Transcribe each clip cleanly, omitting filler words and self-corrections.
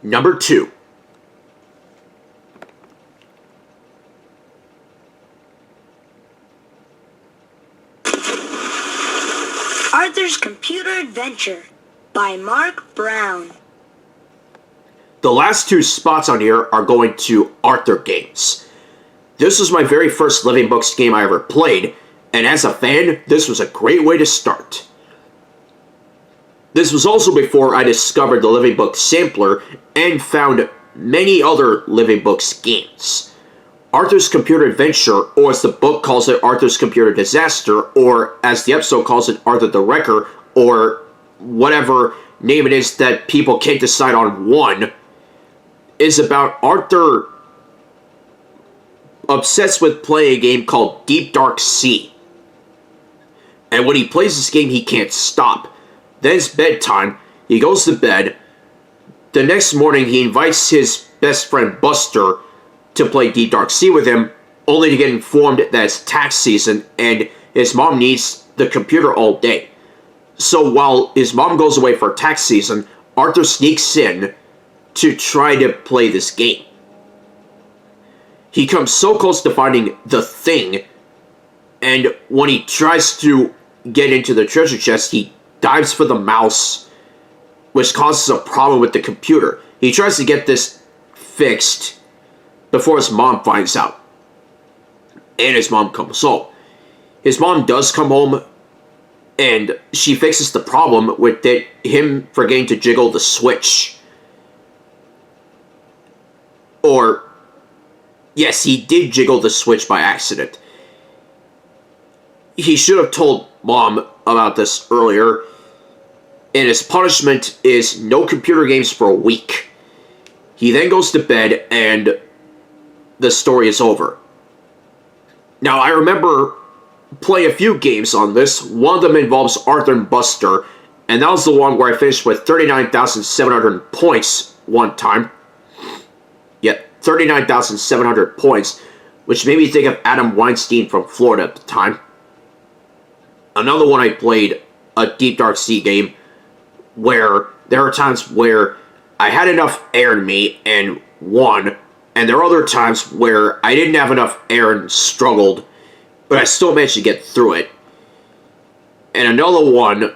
Number 2. Arthur's Computer Adventure by Mark Brown. The last 2 spots on here are going to Arthur games. This was my very first Living Books game I ever played, and as a fan, this was a great way to start. This was also before I discovered the Living Books sampler and found many other Living Books games. Arthur's Computer Adventure, or as the book calls it, Arthur's Computer Disaster, or as the episode calls it, Arthur the Wrecker, or whatever name it is that people can't decide on one, is about Arthur obsessed with playing a game called Deep Dark Sea. And when he plays this game, he can't stop. Then it's bedtime, he goes to bed. The next morning, he invites his best friend Buster to play Deep Dark Sea with him, only to get informed that it's tax season and his mom needs the computer all day. So while his mom goes away for tax season, Arthur sneaks in to try to play this game. He comes so close to finding the thing, and when he tries to get into the treasure chest, he dives for the mouse, which causes a problem with the computer. He tries to get this fixed before his mom finds out. And his mom comes home. His mom does come home, and she fixes the problem with him forgetting to jiggle the switch. Or, yes, he did jiggle the switch by accident. He should have told Mom about this earlier, and his punishment is no computer games for a week. He then goes to bed, and the story is over. Now, I remember playing a few games on this. One of them involves Arthur and Buster, and that was the one where I finished with 39,700 points one time. Yeah, 39,700 points, which made me think of Adam Weinstein from Florida at the time. Another one I played, a Deep Dark Sea game, where there are times where I had enough air in me and won, and there are other times where I didn't have enough air and struggled, but I still managed to get through it. And another one,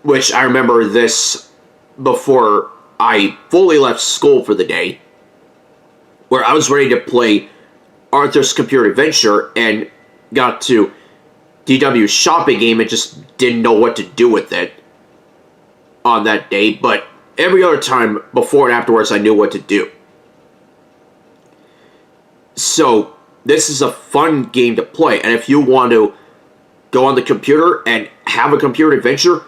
which I remember this before I fully left school for the day, where I was ready to play Arthur's Computer Adventure and got to DW's shopping game and just didn't know what to do with it on that day, but every other time before and afterwards I knew what to do. So, this is a fun game to play, and if you want to go on the computer and have a computer adventure,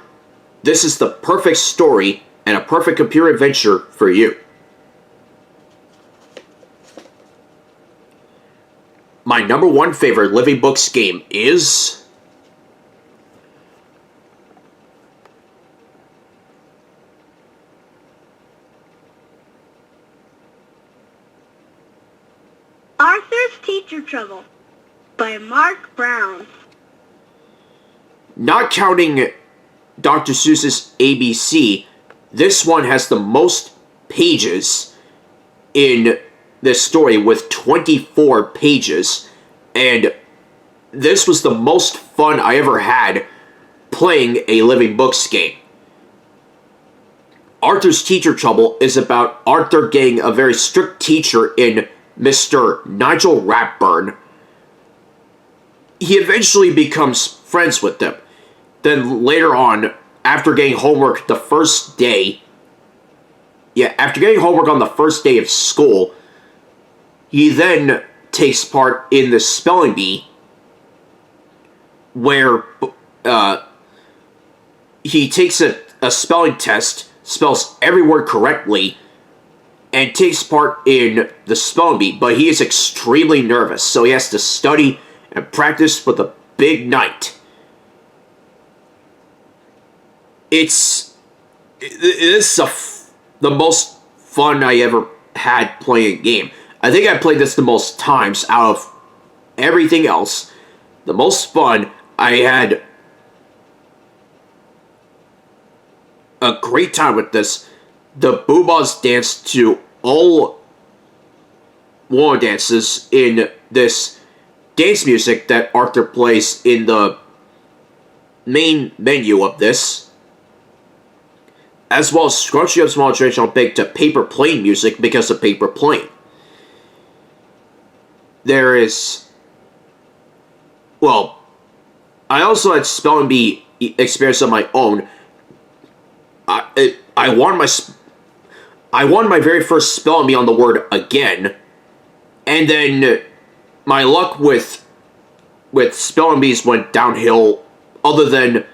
this is the perfect story and a perfect computer adventure for you. My number 1 favorite Living Books game is Arthur's Teacher Trouble by Mark Brown. Not counting Dr. Seuss's ABC, this one has the most pages in this story with 24 pages, and this was the most fun I ever had playing a Living Books game. Arthur's Teacher Trouble is about Arthur getting a very strict teacher in Mr. Nigel Ratburn. He eventually becomes friends with them. Then later on, after getting homework the first day, after getting homework on the first day of school, he then takes part in the spelling bee, where he takes a spelling test, spells every word correctly, and takes part in the spelling bee, but he is extremely nervous, so he has to study and practice for the big night. It's the most fun I ever had playing a game. I think I played this the most times out of everything else. The most fun. I had a great time with this. The Boobas danced to all war dances in this dance music that Arthur plays in the main menu of this, as well as scrunching up small traditional big to paper plane music because of paper plane. There is, well, I also had spelling bee experience of my own. I won my very first spelling bee on the word again, and then my luck with spelling bees went downhill, other than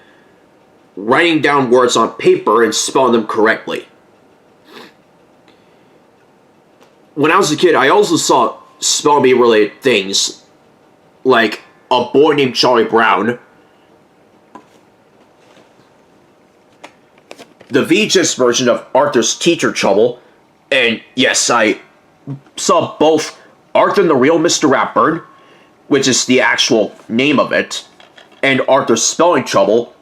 writing down words on paper and spelling them correctly. When I was a kid, I also saw spelling bee related things, like a boy named Charlie Brown, the VHS version of Arthur's Teacher Trouble, and yes, I saw both Arthur and the Real Mr. Ratburn, which is the actual name of it, and Arthur's Spelling Trouble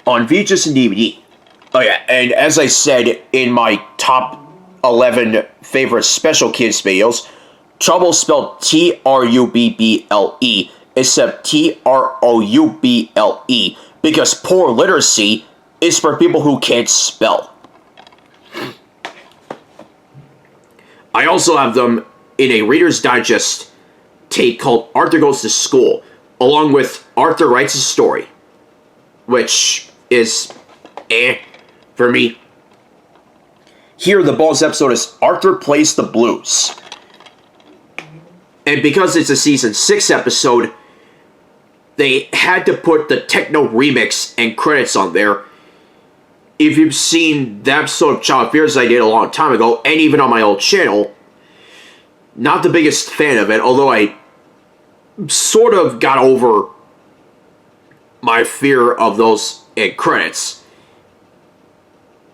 on VHS and DVD. Oh yeah, and as I said in my top 11 favorite Special Kids videos, Trouble spelled T-R-U-B-B-L-E instead of T-R-O-U-B-L-E, because poor literacy is for people who can't spell. I also have them in a Reader's Digest tape called Arthur Goes to School, along with Arthur Writes a Story, which is for me. Here, the bonus episode is Arthur Plays the Blues. And because it's a season 6 episode, they had to put the techno remix and credits on there. If you've seen the episode of Child Fears I did a long time ago, and even on my old channel, not the biggest fan of it, although I sort of got over my fear of those end credits.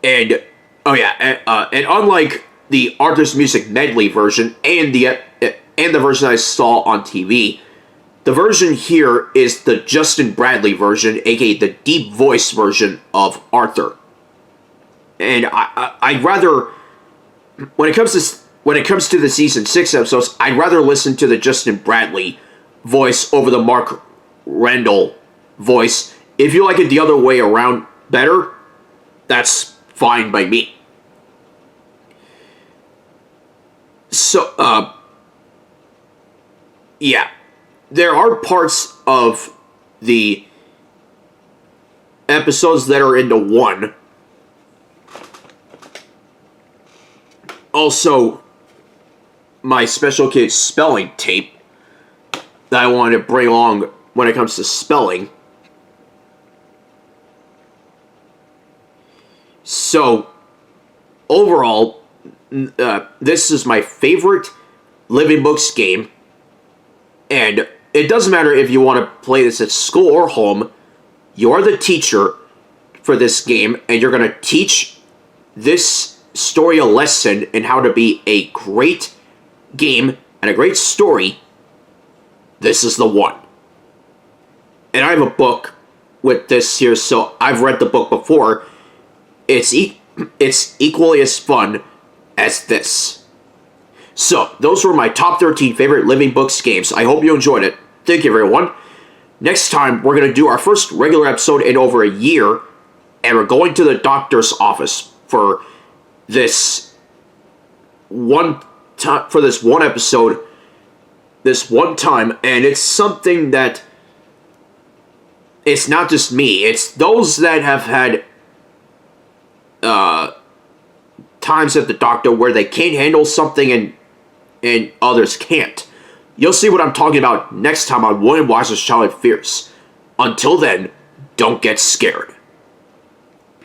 And, oh yeah, and unlike the Arthur's Music medley version and the version I saw on TV, the version here is the Justin Bradley version, aka the deep voice version of Arthur. And I'd rather, when it comes to the season 6 episodes, I'd rather listen to the Justin Bradley voice over the Mark Randall voice. If you like it the other way around better, that's fine by me. So, yeah. There are parts of the episodes that are into one. Also, my Special Kids spelling tape that I wanted to bring along when it comes to spelling. So, overall, this is my favorite Living Books game. And it doesn't matter if you want to play this at school or home. You're the teacher for this game, and you're going to teach this story a lesson in how to be a great game and a great story. This is the one. And I have a book with this here, so I've read the book before. It's equally as fun as this. So, those were my top 13 favorite Living Books games. I hope you enjoyed it. Thank you, everyone. Next time, we're going to do our first regular episode in over a year, and we're going to the doctor's office for this one episode, this one time, and it's something that it's not just me, it's those that have had times at the doctor where they can't handle something and others can't. You'll see what I'm talking about next time on William Weyser's Childhood Fears. Until then, don't get scared.